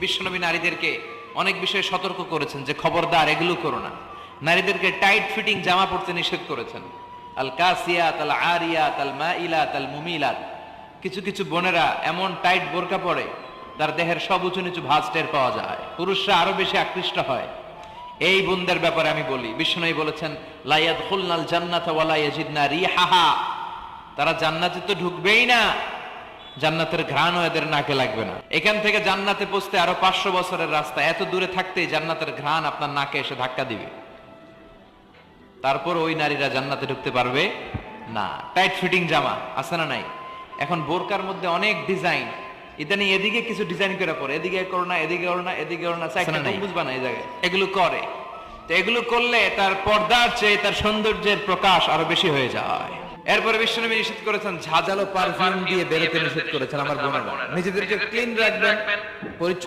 বিশ্বনবী নারীদেরকে অনেক বিষয়ে সতর্ক করেছেন যে খবরদার এগুলো করো না। নারীদেরকে টাইট ফিটিং জামা পরতে নিষেধ করেছেন। আল কাসিয়াত আল আরিয়াত আল মাইলাত আল মুমিলাত। কিছু কিছু বোনেরা এমন টাইট বোরকা পরে তার দেহের সব উঁচু নিচু ভাঁজ টের পাওয়া যায়, পুরুষরা আরো বেশি আকৃষ্ট হয়। এই বোনদের ব্যাপারে আমি বলি, বিশ্বনবী বলেছেন লা ইয়াদখুলনাল জান্নাতা ওয়া লা ইয়াজিদনা রিহাহা। তারা জান্নাতে তো ঢুকবেই না, জান্নাতের ঘ্রাণও এদের নাকে লাগবে না। এখান থেকে জান্নাতে পৌঁছতে আরো 500 বছরের রাস্তা, এত দূরে থাকতেই জান্নাতের ঘ্রাণ আপনার নাকে এসে ধাক্কা দিবে। তারপর ওই নারীরা জান্নাতে ঢুকতে পারবে না। টাইট ফিটিং জামা আছে না নাই? এখন বোরকার মধ্যে অনেক ডিজাইন, ইদানিং এদিকে কিছু ডিজাইন করে পরে, এদিকে করো না, এদিকে করো না, এদিকে করো না, চাইটা বুঝবা না এই জায়গায় এগুলো করে। তো এগুলো করলে তার পর্দার চেয়ে তার সৌন্দর্যের প্রকাশ আরো বেশি হয়ে যায়। এরপরে বিশ্বনবী নিষেধ করেছেন ঝাঁঝালো পারফিউম দিয়ে বেরোতে নিষেধ করেছেন। আমার বোনেরা নিজেদেরকে ক্লিন রাখবেন, পরিচ্ছন্ন